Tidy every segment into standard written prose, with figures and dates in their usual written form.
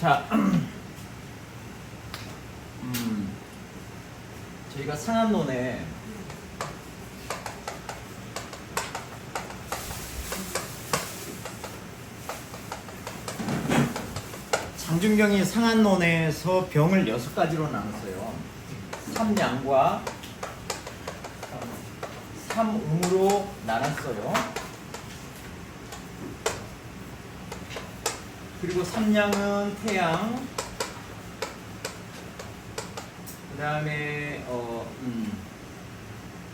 자, 저희가 상한론에 장준경이 상한론에서 병을 6가지로 나눴어요. 삼양과 삼음으로 나눴어요. 그리고 삼양은 태양, 그 다음에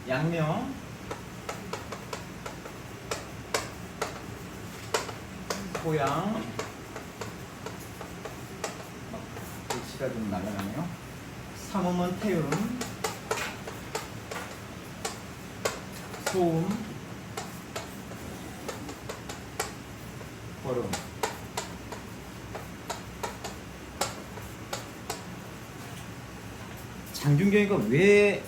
양명, 토양, 글씨가 좀 날아가네요. 삼음은 태음, 소음, 거름. 장준경이가 왜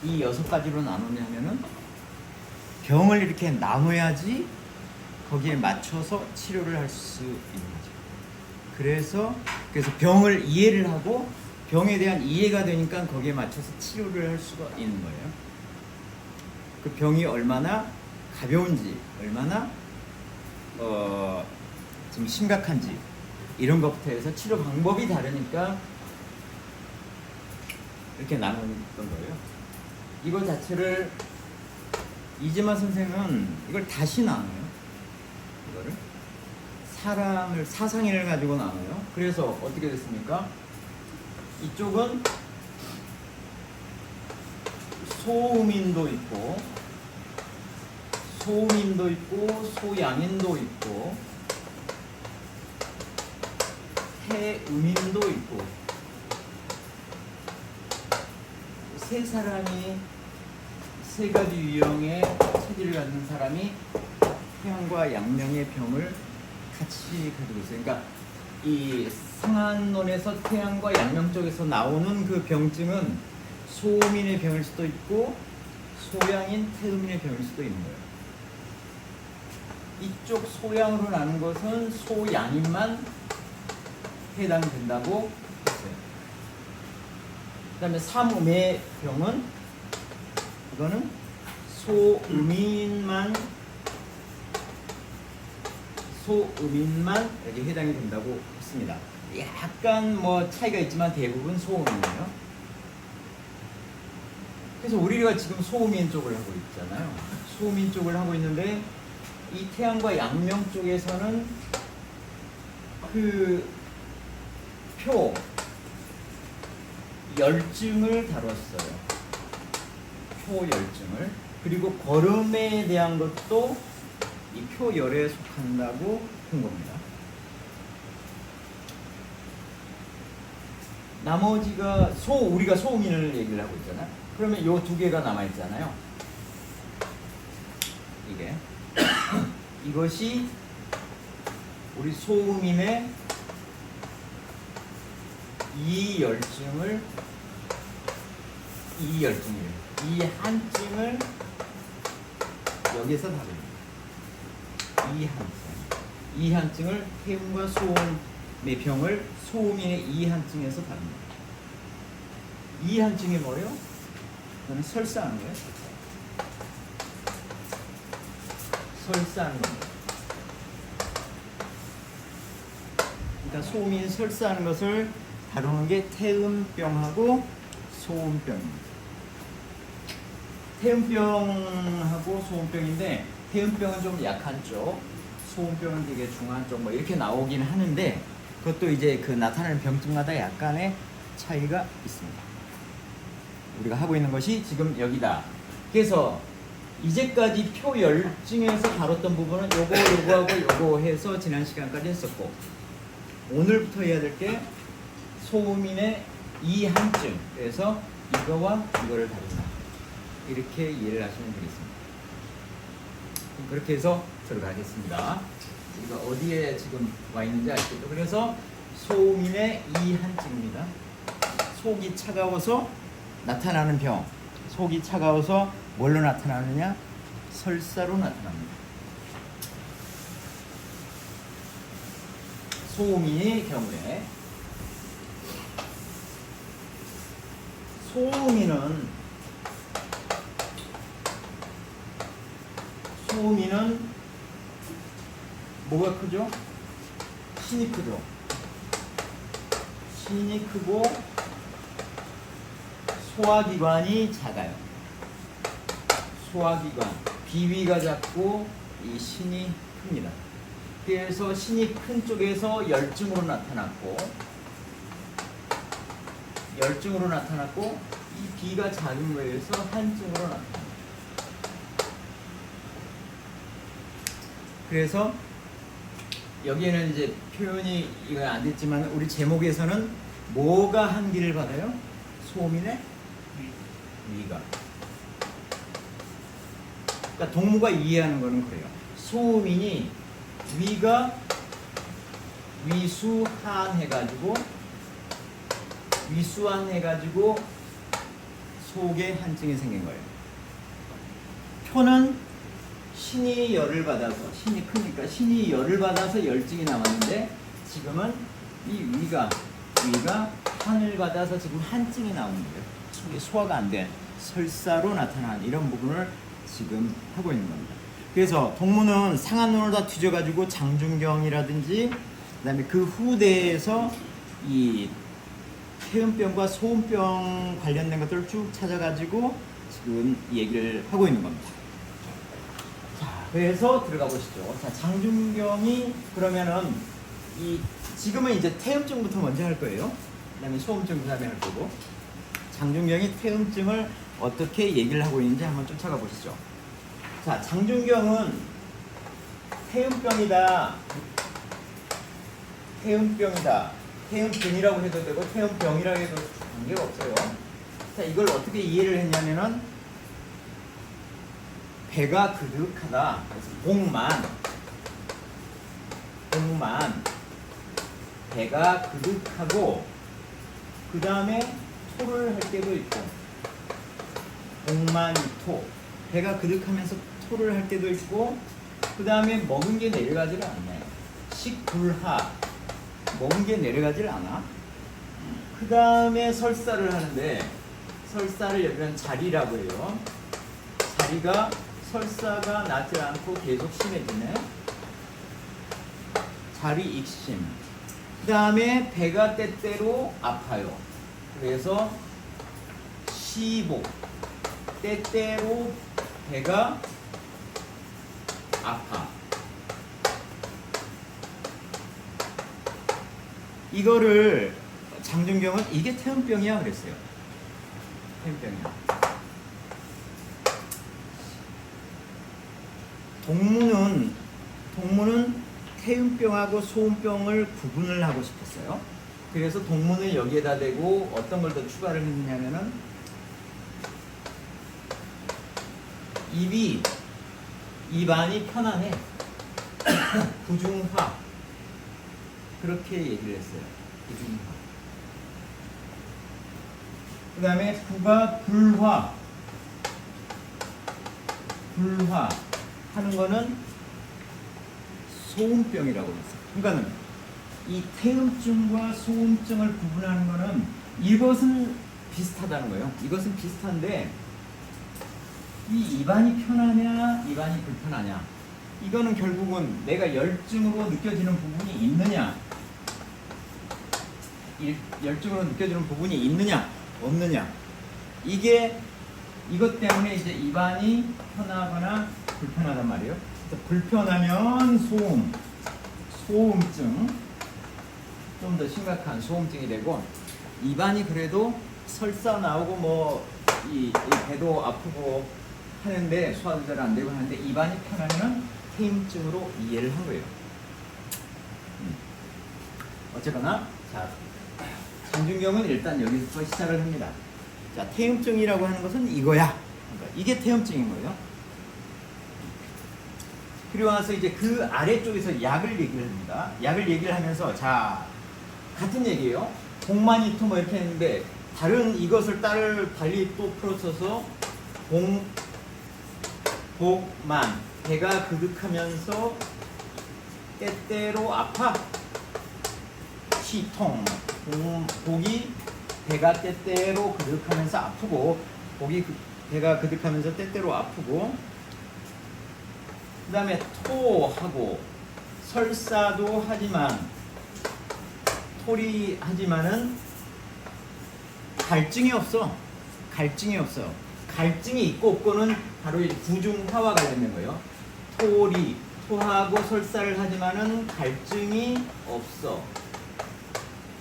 이 6가지로 나누냐면은 병을 이렇게 나눠야지 거기에 맞춰서 치료를 할 수 있는 거죠. 그래서 병을 이해를 하고 병에 대한 이해가 되니까 거기에 맞춰서 치료를 할 수가 있는 거예요. 그 병이 얼마나 가벼운지, 얼마나 좀 심각한지 이런 것부터 해서 치료 방법이 다르니까 이렇게 나눴던 거예요. 이거 자체를 이재만 선생은 이걸 다시 나눠요. 이거를 사람을 사상인을 가지고 나눠요. 그래서 어떻게 됐습니까? 이쪽은 소음인도 있고 소음인도 있고 소양인도 있고 태음인도 있고 세 사람이 세 가지 유형의 체질을 갖는 사람이 태양과 양명의 병을 같이 가지고 있어요. 그러니까 이 상한론에서 태양과 양명 쪽에서 나오는 그 병증은 소음인의 병일 수도 있고 소양인 태음인의 병일 수도 있는 거예요. 이쪽 소양으로 나눈 것은 소양인만 해당된다고 했어요. 그 다음에 삼음의 병은 이거는 소음인만 여기 해당이 된다고 했습니다. 약간 뭐 차이가 있지만 대부분 소음이에요. 그래서 우리가 지금 소음인 쪽을 하고 있잖아요. 소음인 쪽을 하고 있는데 이 태양과 양명 쪽에서는 그 열증을 다뤘어요. 표열증을. 그리고 거름에 대한 것도 이 표열에 속한다고 한 겁니다. 나머지가 우리가 소음인을 얘기를 하고 있잖아요. 그러면 요 2개가 남아있잖아요. 이게 이것이 우리 소음인의 이 한증을 여기서 다룹니다. 이 한증을 태음과 소음의 병을 소음인의 이 한증에서 다룹니다. 이 한증이 뭐예요? 그거는 설사하는 거예요. 설사하는 겁니다. 그러니까 소음인 설사하는 것을 다루는 게 태음병하고 소음병입니다. 태음병하고 소음병인데 태음병은 좀 약한 쪽, 소음병은 되게 중한 쪽 뭐 이렇게 나오긴 하는데 그것도 이제 그 나타나는 병증마다 약간의 차이가 있습니다. 우리가 하고 있는 것이 지금 여기다. 그래서 이제까지 표열증에서 다뤘던 부분은 요거하고 요거 해서 지난 시간까지 했었고 오늘부터 해야 될 게 소음인의 이한증. 그래서 이거와 이거를 다룬다. 이렇게 이해를 하시면 되겠습니다. 그렇게 해서 들어가겠습니다. 우리가 어디에 지금 와 있는지 아시겠죠? 그래서 소음인의 이한증입니다. 속이 차가워서 나타나는 병. 속이 차가워서 뭘로 나타나느냐? 설사로 나타납니다. 소음인의 경우에 소음인은 뭐가 크죠? 신이 크죠. 신이 크고 소화기관이 작아요. 소화기관, 비위가 작고 이 신이 큽니다. 그래서 신이 큰 쪽에서 열증으로 나타났고 이 비가 작은 거에서 한증으로 나타납니다. 그래서 여기에는 이제 표현이 이거 안 됐지만 우리 제목에서는 뭐가 한기를 받아요? 소음인의 위가. 그러니까 동무가 이해하는 거는 그래요. 소음인이 위가 위수한 해가지고 속에 한증이 생긴 거예요. 표는 신이 열을 받아서, 신이 크니까 신이 열을 받아서 열증이 나왔는데 지금은 이 위가 한을 받아서 지금 한증이 나오는 거예요. 속이 소화가 안 된 설사로 나타난 이런 부분을 지금 하고 있는 겁니다. 그래서 동무는 상한 논을 다 뒤져가지고 장준경이라든지 그다음에 그 후대에서 이 태음병과 소음병 관련된 것들을 쭉 찾아가지고 지금 얘기를 하고 있는 겁니다. 자, 그래서 들어가 보시죠. 자, 장준경이 그러면은 지금은 이제 태음증부터 먼저 할 거예요. 그다음에 소음증 그다음에 할 거고. 장준경이 태음증을 어떻게 얘기를 하고 있는지 한번 쫓아가 보시죠. 자, 장준경은 태음병이다. 태음증이라고 해도 되고 태음병이라고 해도 관계가 없어요. 자, 이걸 어떻게 이해를 했냐면은 배가 그득하다. 그래서 복만 배가 그득하고 그 다음에 토를 할 때도 있고 복만토 배가 그득하면서 토를 할 때도 있고 그 다음에 먹은 게 내려가지를 않나요? 식불하 먹은 게 내려가지를 않아. 그 다음에 설사를 하는데 설사를 여기는 자리라고 해요. 자리가 설사가 나지 않고 계속 심해지네. 자리 익심. 그 다음에 배가 때때로 아파요. 그래서 시복. 때때로 배가 아파. 이거를 장준경은 이게 태음병이야 그랬어요. 태음병이야. 동무는 태음병하고 소음병을 구분을 하고 싶었어요. 그래서 동문을 여기에다 대고 어떤 걸 더 추가를 했냐면은 입안이 편안해. 부중화. 그렇게 얘기를 했어요. 부중화. 그 다음에 부가 불화 하는 거는 소음병이라고 했어요. 그러니까는 이 태음증과 소음증을 구분하는 거는 이것은 비슷하다는 거예요. 이것은 비슷한데 이 입안이 편하냐 입안이 불편하냐 이거는 결국은 내가 열증으로 느껴지는 부분이 있느냐 열증으로 느껴지는 부분이 있느냐 없느냐 이것 때문에 이제 입안이 편하거나 불편하단 말이에요. 그래서 불편하면 소음증 좀 더 심각한 소음증이 되고 입안이 그래도 설사 나오고 뭐 이 배도 아프고 하는데 소화 조절 안 되고 하는데 입안이 편하면 태음증으로 이해를 한 거예요. 어쨌거나 자 장준경은 일단 여기서 시작을 합니다. 자 태음증이라고 하는 것은 이거야. 그러니까 이게 태음증인 거예요. 그리고 나서 이제 그 아래쪽에서 약을 얘기를 합니다. 약을 얘기를 하면서 자 같은 얘기예요. 복만이토 뭐 이렇게 했는데 다른 이것을 달리 또 풀어쳐서 복만 배가 그득하면서 때때로 아파. 치통. 복이 배가 때때로 그득하면서 아프고, 배가 그득하면서 때때로 아프고, 그 다음에 토하고 설사도 하지만 토리하지만은 갈증이 없어. 갈증이 있고 없고는 바로 이 부중화와 관련된 거예요. 토하고 설사를 하지만은 갈증이 없어.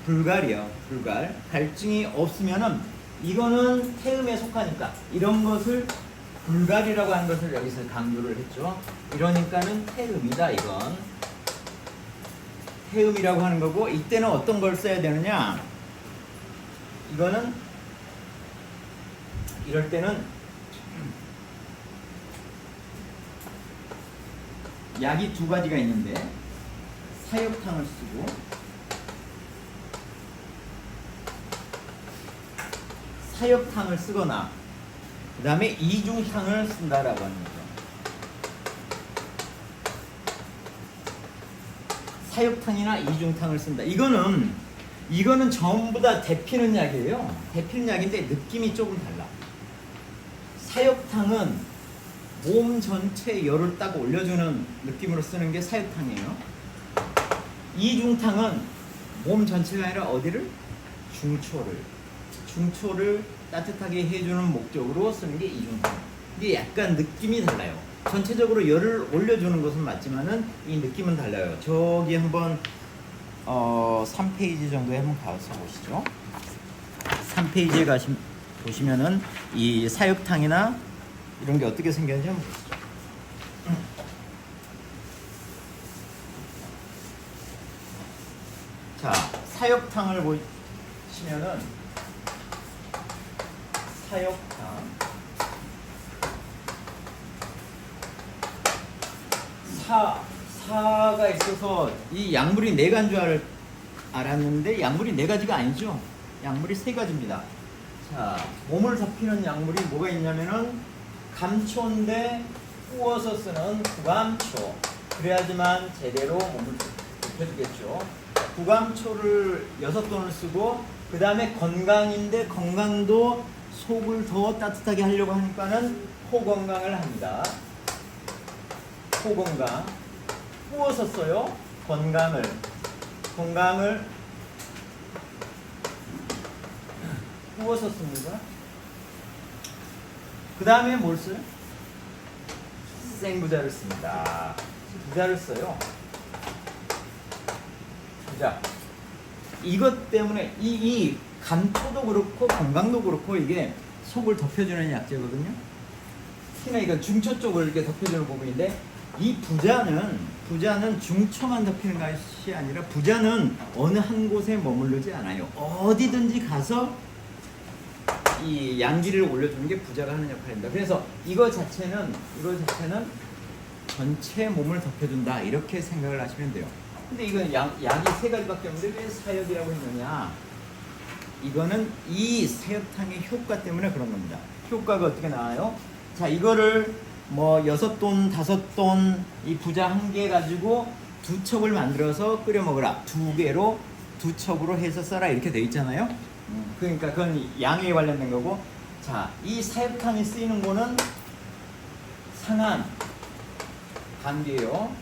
불갈이요. 갈증이 없으면은 이거는 태음에 속하니까 이런 것을 불갈이라고 하는 것을 여기서 강조를 했죠. 이러니까는 태음이다. 이건 태음이라고 하는 거고, 이때는 어떤 걸 써야 되느냐? 이거는 이럴 때는 약이 두 가지가 있는데 사역탕을 쓰고 사역탕을 쓰거나 그 다음에 이중탕을 쓴다라고 하는 거죠. 사역탕이나 이중탕을 쓴다. 이거는 전부 다 데피는 약이에요. 데피는 약인데 느낌이 조금 달라. 사역탕은 몸 전체에 열을 딱 올려주는 느낌으로 쓰는 게 사역탕이에요. 이중탕은 몸 전체가 아니라 어디를? 중초를 따뜻하게 해주는 목적으로 쓰는 게 이중탕. 이게 약간 느낌이 달라요. 전체적으로 열을 올려주는 것은 맞지만은 이 느낌은 달라요. 저기 한번 3페이지 정도에 한번 가서 보시죠. 3페이지에 보시면은 이 사육탕이나 이런 게 어떻게 생겼는지 한번 보시죠. 자, 사육탕을 보시면은 사육탕 사가 있어서 이 약물이 네 가지인 줄 알았는데 약물이 네 가지가 아니죠. 약물이 세 가지입니다. 자, 몸을 덮이는 약물이 뭐가 있냐면은 감초인데 구워서 쓰는 구감초. 그래야지만 제대로 몸을 덮여주겠죠. 구감초를 6돈을 쓰고, 그 다음에 건강인데 건강도 속을 더 따뜻하게 하려고 하니까는 호건강을 합니다. 호건강. 구워서 써요. 건강을 구워서 씁니다. 그 다음에 뭘 써요? 생부자를 씁니다. 부자를 써요. 부자. 이것 때문에 이 감초도 그렇고 건강도 그렇고 이게 속을 덮여주는 약재거든요. 특히나 이건 중초 쪽을 이렇게 덮여주는 부분인데, 이 부자는 중초만 덮이는 것이 아니라 부자는 어느 한 곳에 머무르지 않아요. 어디든지 가서 이 양기를 올려주는 게 부자가 하는 역할입니다. 그래서 이거 자체는 전체 몸을 덮여준다, 이렇게 생각을 하시면 돼요. 근데 이건 약이 세 가지밖에 없는데 왜 사역이라고 했느냐? 이거는 이 사역탕의 효과 때문에 그런 겁니다. 효과가 어떻게 나와요? 자, 이거를 뭐 6돈, 5돈 이 부자 한 개 가지고 2첩을 만들어서 끓여 먹으라. 2개로 2첩으로 해서 써라, 이렇게 돼 있잖아요. 그러니까 그건 양에 관련된 거고. 자, 이 사육탕이 쓰이는 거는 상한 감기예요.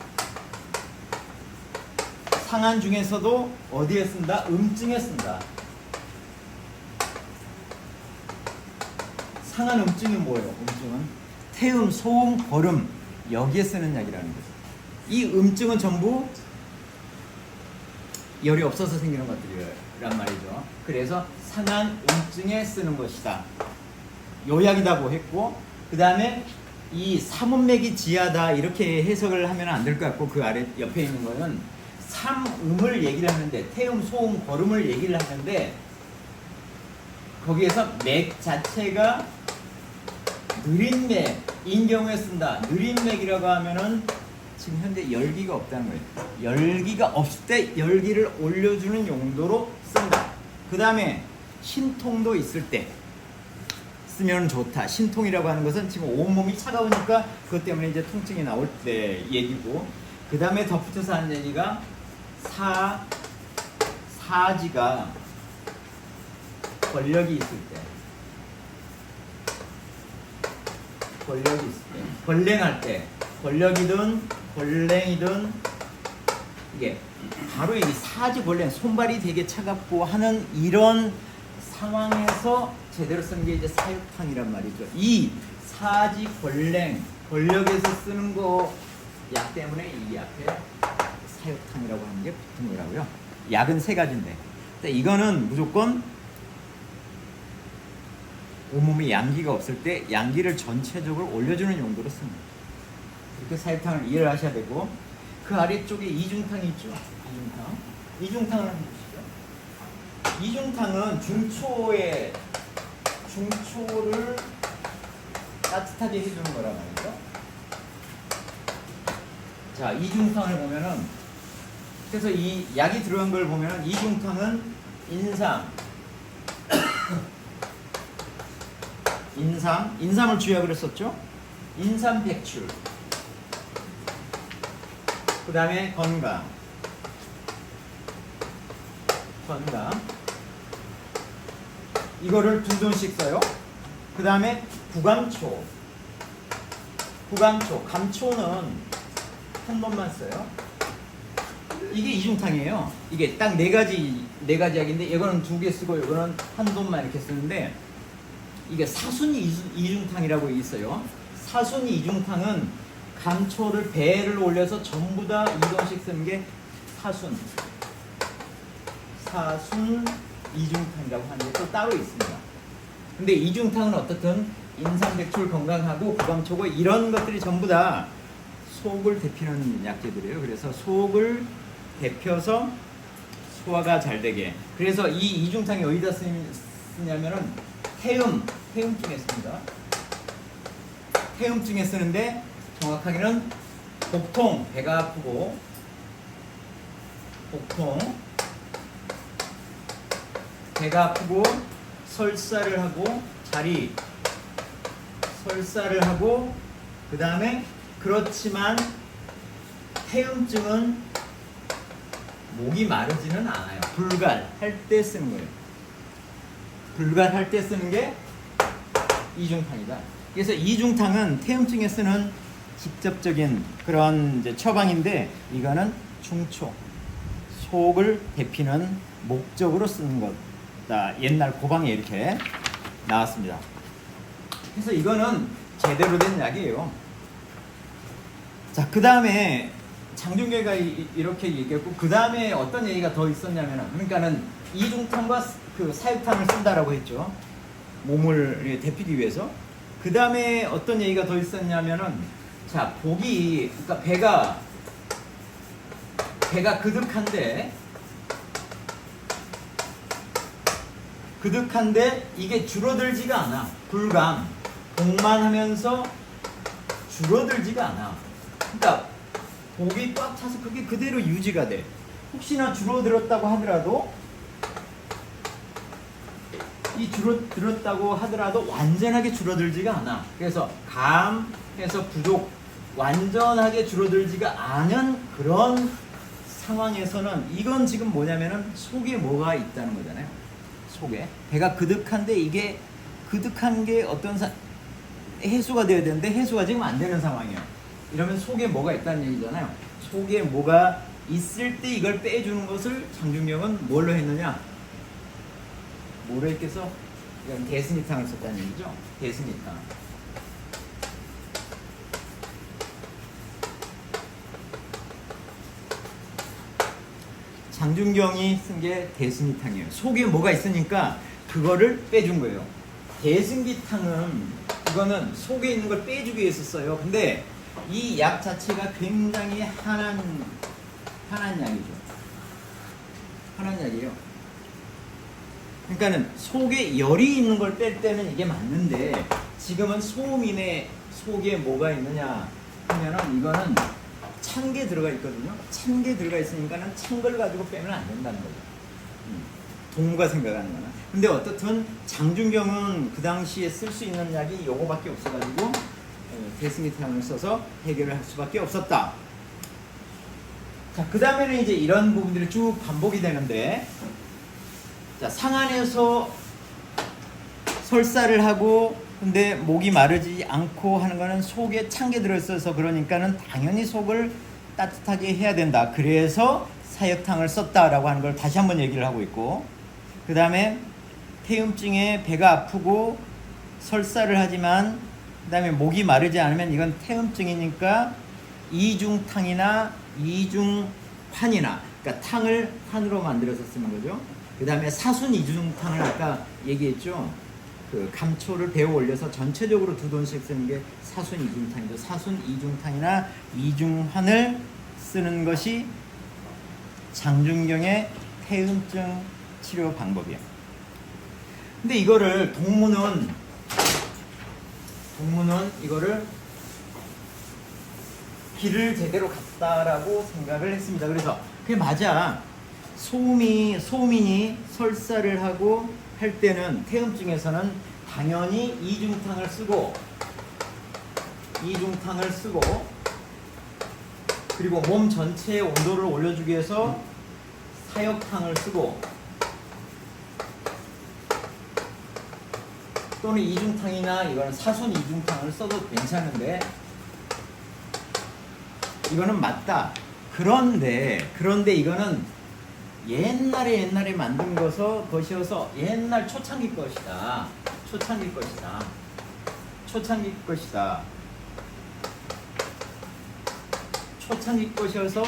상한 중에서도 어디에 쓴다? 음증에 쓴다. 상한 음증이 뭐예요? 음증은 태음, 소음, 거름, 여기에 쓰는 약이라는 거죠. 이 음증은 전부 열이 없어서 생기는 것들이란 말이죠. 그래서 상한 음증에 쓰는 것이다. 요 약이라고 했고, 그 다음에 이 삼음맥이 지하다, 이렇게 해석을 하면 안 될 것 같고, 그 아래 옆에 있는 거는 삼음을 얘기를 하는데, 태음, 소음, 거름을 얘기를 하는데, 거기에서 맥 자체가 느린 맥인 경우에 쓴다. 느린 맥이라고 하면은 지금 현재 열기가 없다는 거예요. 열기가 없을 때 열기를 올려주는 용도로 쓴다. 그 다음에 신통도 있을 때 쓰면 좋다. 신통이라고 하는 것은 지금 온몸이 차가우니까 그것 때문에 이제 통증이 나올 때 얘기고, 그 다음에 덧붙여서 하는 얘기가 사지가 권력이 있을 때, 권력이 있을 때, 권랭할 때, 권력이든 권랭이든 이게 바로 이 사지 권랭, 손발이 되게 차갑고 하는 이런 상황에서 제대로 쓰는 게 이제 사육탕이란 말이죠. 이 사지 권랭, 권력에서 쓰는 거 약 때문에 이 약에 사육탕이라고 하는 게 붙은 거라고요. 약은 세 가지인데, 이거는 무조건 온몸에 양기가 없을 때 양기를 전체적으로 올려주는 용도로 씁니다. 이렇게 사육탕을 이해를 하셔야 되고, 그 아래쪽에 이중탕이 있죠. 이중탕을 한번 보시죠. 이중탕은 중초를 따뜻하게 해주는 거란 말이죠. 자, 이중탕을 보면은, 그래서 이 약이 들어간 걸 보면은 이중탕은 인삼을 주약으로 썼죠. 인삼 백출, 그 다음에 건강, 이거를 2돈씩 써요. 그 다음에 구감초, 감초는 한 번만 써요. 이게 이중탕이에요. 이게 딱 네 가지 약인데, 이거는 2개 쓰고 이거는 한 돈만 이렇게 쓰는데, 이게 사순 이중탕이라고 있어요. 사순 이중탕은 감초를 배를 올려서 전부 다 2돈씩 쓰는 게 사순 이중탕이라고 하는 게 또 따로 있습니다. 근데 이중탕은 어떻든 인삼백출, 건강하고 구감초고 이런 것들이 전부 다 속을 데피는 약재들이에요. 그래서 속을 데펴서 소화가 잘 되게. 그래서 이 이중탕이 어디다 쓰냐면은 태음증에 씁니다. 태음증에 쓰는데 정확하게는 복통, 배가 아프고 설사를 하고 그 다음에 그렇지만 태음증은 목이 마르지는 않아요. 불갈할 때 쓰는 거예요. 불갈할 때 쓰는 게 이중탕이다. 그래서 이중탕은 태음증에 쓰는 직접적인 그런 이제 처방인데, 이거는 중초, 속을 데피는 목적으로 쓰는 거다. 옛날 고방에 이렇게 나왔습니다. 그래서 이거는 제대로 된 약이에요. 자, 그 다음에 장준계가 이렇게 얘기했고, 그 다음에 어떤 얘기가 더 있었냐면, 그러니까는 이중탕과 그 사육탕을 쓴다라고 했죠. 몸을 데피기 위해서. 그 다음에 어떤 얘기가 더 있었냐면은, 자, 그러니까 배가 그득한데 이게 줄어들지가 않아. 복만 하면서 줄어들지가 않아. 그러니까 복이 꽉 차서 그게 그대로 유지가 돼. 혹시나 줄어들었다고 하더라도 완전하게 줄어들지가 않아. 그래서 감해서 부족, 완전하게 줄어들지가 않은 그런 상황에서는, 이건 지금 뭐냐면은 속에 뭐가 있다는 거잖아요. 속에 배가 그득한데, 이게 그득한 게 해소가 되어야 되는데 해소가 지금 안 되는 상황이에요. 이러면 속에 뭐가 있다는 얘기잖아요. 속에 뭐가 있을 때 이걸 빼주는 것을 장준경은 뭘로 했느냐? 뭐로 했겠어? 이건 대스니탕을 썼다는 얘기죠. 대스니탕. 장준경이 쓴 게 대승기탕이에요. 속에 뭐가 있으니까 그거를 빼준 거예요. 대승기탕은 이거는 속에 있는 걸 빼주기 위해서 써요. 근데 이 약 자체가 굉장히 한한 약이죠. 한한 약이에요. 그러니까는 속에 열이 있는 걸 뺄 때는 이게 맞는데, 지금은 소음인의 속에 뭐가 있느냐 하면은 이거는 찬 게 들어가 있거든요. 찬 게 들어가 있으니까는 찬 걸 가지고 빼면 안 된다는 거죠. 동무가 생각하는 거는. 근데 어떻든 장준경은 그 당시에 쓸 수 있는 약이 요거밖에 없어가지고 대승기탕을 써서 해결을 할 수밖에 없었다. 자, 그 다음에는 이제 이런 부분들이 쭉 반복이 되는데, 자, 상안에서 설사를 하고 근데 목이 마르지 않고 하는 거는 속에 찬 게 들어있어서 그러니까는 당연히 속을 따뜻하게 해야 된다. 그래서 사역탕을 썼다라고 하는 걸 다시 한번 얘기를 하고 있고, 그 다음에 태음증에 배가 아프고 설사를 하지만 그 다음에 목이 마르지 않으면 이건 태음증이니까 이중탕이나 이중환이나, 그러니까 탕을 환으로 만들어서 쓰는 거죠. 그 다음에 사순 이중탕을 아까 얘기했죠. 그 감초를 배어 올려서 전체적으로 2돈씩 쓰는 게 사순 이중탕이죠. 사순 이중탕이나 이중환을 쓰는 것이 장준경의 태음증 치료 방법이에요. 근데 이거를 동문은 이거를 길을 제대로 갔다라고 생각을 했습니다. 그래서 그게 맞아. 소민이 설사를 하고 할 때는 태음증에서는 당연히 이중탕을 쓰고 그리고 몸 전체의 온도를 올려주기 위해서 사역탕을 쓰고 또는 이중탕이나 이거는 사순 이중탕을 써도 괜찮은데 이거는 맞다. 그런데 이거는 옛날에 만든 것이어서 옛날 초창기 것이다. 초창기 것이어서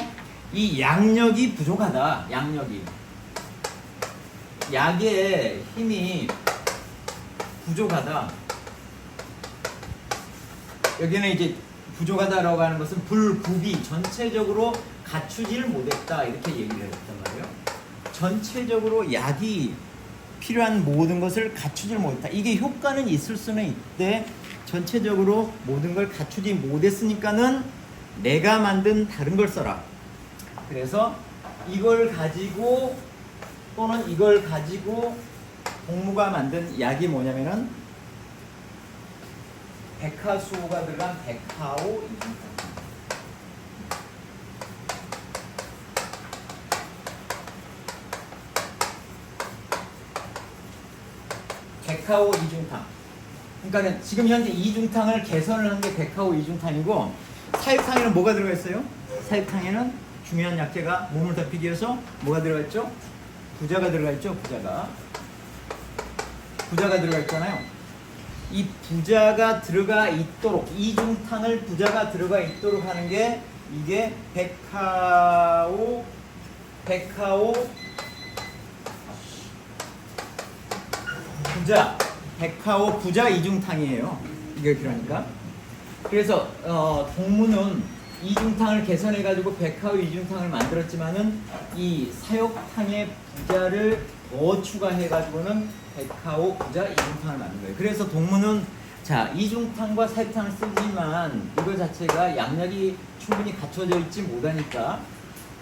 이 양력이 부족하다. 약의 힘이 부족하다. 여기는 이제 부족하다라고 하는 것은 불구비, 전체적으로 갖추지를 못했다 이렇게 얘기를 했단 말이에요. 전체적으로 약이 필요한 모든 것을 갖추지 못했다. 이게 효과는 있을 수는 있대. 전체적으로 모든 걸 갖추지 못했으니까는 내가 만든 다른 걸 써라. 그래서 이걸 가지고 또는 이걸 가지고 동무가 만든 약이 뭐냐면은 백화수호가 들어간 백화오 이중탕. 백화오 이중탕. 그러니까 지금 현재 이중탕을 개선을 한 게 백화오 이중탕이고, 사육탕에는 뭐가 들어가 있어요? 사육탕에는 중요한 약재가 몸을 덮이기 위해서 뭐가 들어가 있죠? 부자가 들어가 있죠. 부자가 들어가 있잖아요. 이 부자가 들어가 있도록, 이중탕을 부자가 들어가 있도록 하는 게 이게 백화오 부자 이중탕이에요. 이게 그러니까. 그래서 동무는 이중탕을 개선해 가지고 백화오 이중탕을 만들었지만은 이 사육탕의 부자를 더 추가해 가지고는 백화오 부자 이중탕을 만든 거예요. 그래서 동무는 자, 이중탕과 사육탕을 쓰지만 이거 자체가 양력이 충분히 갖춰져 있지 못하니까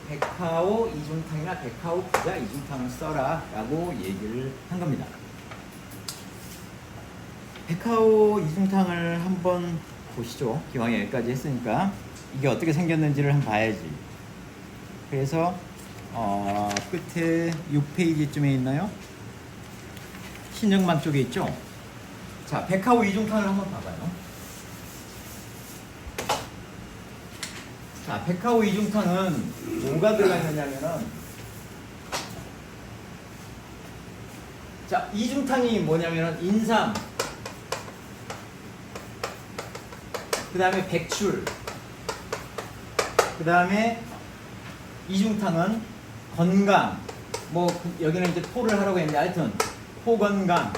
백화오 이중탕이나 백화오 부자 이중탕을 써라 라고 얘기를 한 겁니다. 백화오 이중탕을 한번 보시죠. 기왕에 여기까지 했으니까 이게 어떻게 생겼는지를 한번 봐야지. 그래서 끝에 6페이지쯤에 있나요? 신정방 쪽에 있죠? 자, 백화오 이중탕을 한번 봐봐요. 자, 백화오 이중탕은 뭐가 들어가 있느냐면은, 자, 이중탕이 뭐냐면은 인삼, 그 다음에 백출, 그 다음에 이중탕은 건강, 뭐 여기는 이제 토를 하라고 했는데 하여튼 토건강,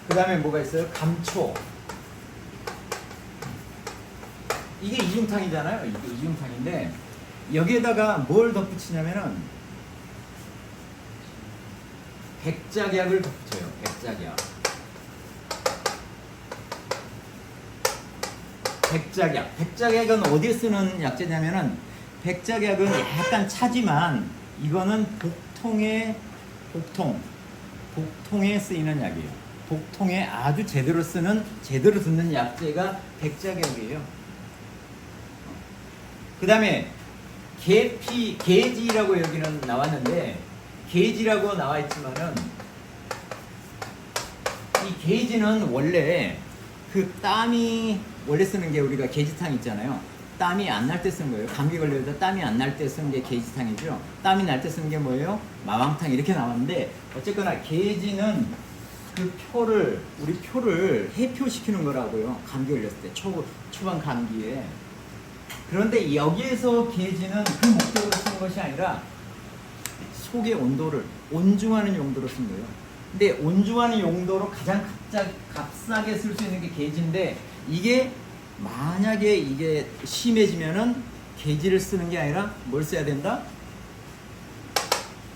그 다음에 뭐가 있어요? 감초. 이게 이중탕이잖아요. 이게 이중탕인데 여기에다가 뭘 덧붙이냐면은 백작약을 덧붙여요. 백작약은 어디에 쓰는 약재냐면은, 백작약은 약간 차지만 이거는 복통에 쓰이는 약이에요. 복통에 아주 제대로 듣는 약재가 백작약이에요. 그 다음에 게지라고 여기는 나왔는데, 게지라고 나와 있지만은, 이 게지는 원래 그 땀이 원래 쓰는 게 우리가 게지탕 있잖아요. 땀이 안 날 때 쓰는 거예요. 감기 걸려도 땀이 안 날 때 쓰는 게 게지탕이죠. 땀이 날 때 쓰는 게 뭐예요? 마왕탕 이렇게 나왔는데, 어쨌거나 게지는 그 우리 표를 해표시키는 거라고요. 감기 걸렸을 때, 초반 감기에. 그런데 여기에서 게지는 그 목적으로 쓰는 것이 아니라 속의 온도를 온중하는 용도로 쓴 거예요. 근데 온중하는 용도로 가장 값싸게 쓸 수 있는 게 게지인데, 이게 만약에 이게 심해지면은 게지를 쓰는 게 아니라 뭘 써야 된다?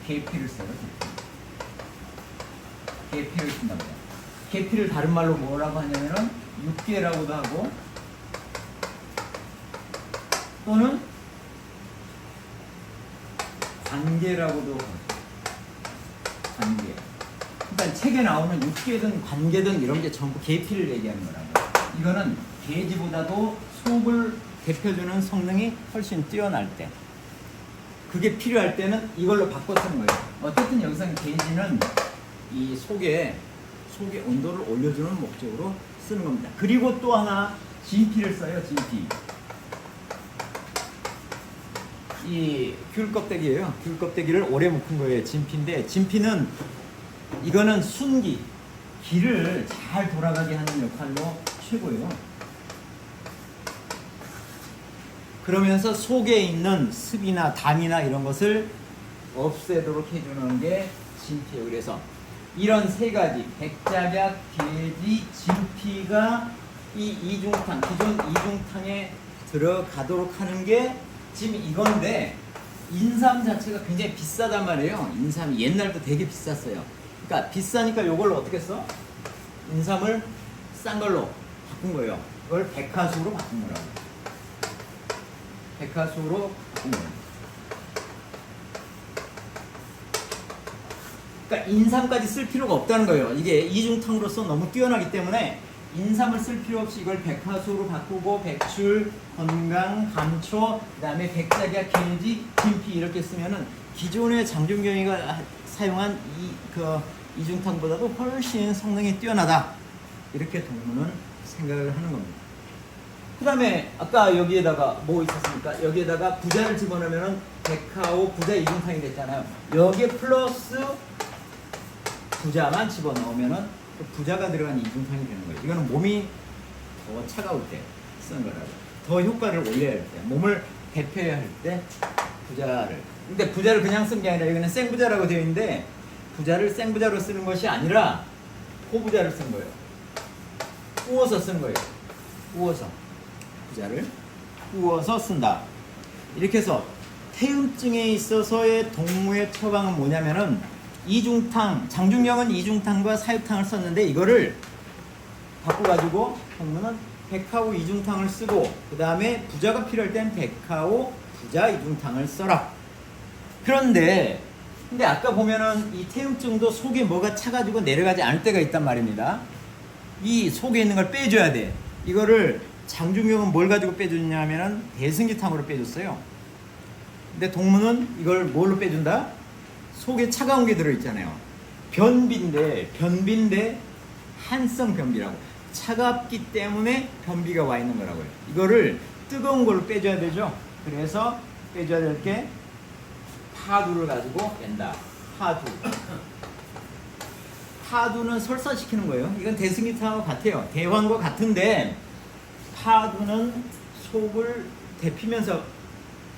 계피를 써요. 계피를 쓴답니다. 계피를 다른 말로 뭐라고 하냐면은 육계라고도 하고, 또는 관계라고도 하고. 관계. 그러니까 책에 나오는 육계든 관계든 이런 게 전부 계피를 얘기하는 거라고. 이거는 게지보다도 속을 대표주는 성능이 훨씬 뛰어날 때, 그게 필요할 때는 이걸로 바꿔 쓰는 거예요. 어쨌든 여기서는 게지는 이 속의 온도를 올려주는 목적으로 쓰는 겁니다. 그리고 또 하나 진피를 써요. 진피. 이 귤 껍데기예요. 귤 껍데기를 오래 묵은 거예요. 진피인데, 진피는 이거는 순기, 기를 잘 돌아가게 하는 역할로 최고예요. 그러면서 속에 있는 습이나 담이나 이런 것을 없애도록 해주는 게 진피예요. 그래서 이런 세 가지, 백작약, 게지, 진피가 이 이중탕, 기존 이중탕에 들어가도록 하는 게 지금 이건데, 인삼 자체가 굉장히 비싸단 말이에요. 인삼이 옛날부터 되게 비쌌어요. 그러니까 비싸니까 요걸 어떻게 써? 인삼을 싼 걸로 바꾼 거예요. 이걸 백화수로 바꾼 거라고. 백화수로 바꾼 거예요. 그러니까 인삼까지 쓸 필요가 없다는 거예요. 이게 이중탕으로서 너무 뛰어나기 때문에 인삼을 쓸 필요 없이 이걸 백화수로 바꾸고, 백출, 건강, 감초, 그 다음에 백작약, 게지, 진피 이렇게 쓰면은 기존의 장준경이가 사용한 이중탕보다도 훨씬 성능이 뛰어나다, 이렇게 동무는 생각을 하는 겁니다. 그 다음에 아까 여기에다가 뭐 있었습니까? 여기에다가 부자를 집어넣으면 백화오 부자 이중탕이 됐잖아요. 여기에 플러스 부자만 집어넣으면은 부자가 들어간 이중탕이 되는 거예요. 이거는 몸이 더 차가울 때 쓰는 거라고. 더 효과를 올려야 할 때, 몸을 대표해야 할 때 부자를. 근데 부자를 그냥 쓴 게 아니라 이거는 생부자라고 되어 있는데, 부자를 생부자로 쓰는 것이 아니라 포부자를 쓴 거예요. 구워서 쓴 거예요. 구워서. 부자를 구워서 쓴다. 이렇게 해서 태음증에 있어서의 동무의 처방은 뭐냐면은, 이중탕, 장중경은 이중탕과 사육탕을 썼는데, 이거를 바꿔가지고 동무는 백화오 이중탕을 쓰고, 그 다음에 부자가 필요할 땐 백화오 부자 이중탕을 써라. 근데 아까 보면은 이 태음증도 속에 뭐가 차가지고 내려가지 않을 때가 있단 말입니다. 이 속에 있는 걸 빼줘야 돼. 이거를 장중경은 뭘 가지고 빼줬냐면은 대승기탕으로 빼줬어요. 근데 동무는 이걸 뭘로 빼준다? 속에 차가운 게 들어있잖아요. 변비인데 한성 변비라고. 차갑기 때문에 변비가 와 있는 거라고요. 이거를 뜨거운 걸로 빼줘야 되죠. 그래서 빼줘야 될 게 파두를 가지고 뺀다. 파두는 설사시키는 거예요. 이건 대승기탕하고 같아요. 대황과 같은데, 파두는 속을 데피면서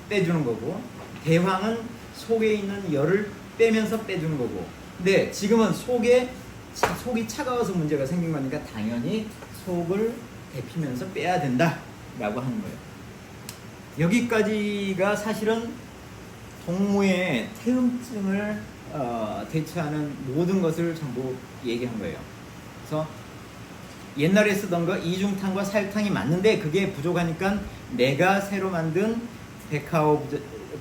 빼주는 거고, 대황은 속에 있는 열을 빼면서 빼주는 거고. 근데 지금은 속이 차가워서 문제가 생긴 거니까 당연히 속을 데피면서 빼야 된다 라고 하는 거예요. 여기까지가 사실은 동무의 태음증을 대처하는 모든 것을 전부 얘기한 거예요. 그래서 옛날에 쓰던 거 이중탕과 사육탕이 맞는데, 그게 부족하니까 내가 새로 만든 백화오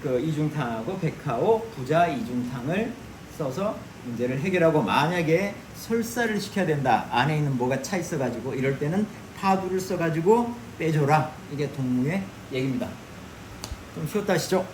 이중탕하고 백화오 부자 이중탕을 써서 문제를 해결하고, 만약에 설사를 시켜야 된다, 안에 있는 뭐가 차 있어가지고 이럴 때는 파두를 써가지고 빼줘라. 이게 동무의 얘기입니다. 좀 쉬었다 하시죠.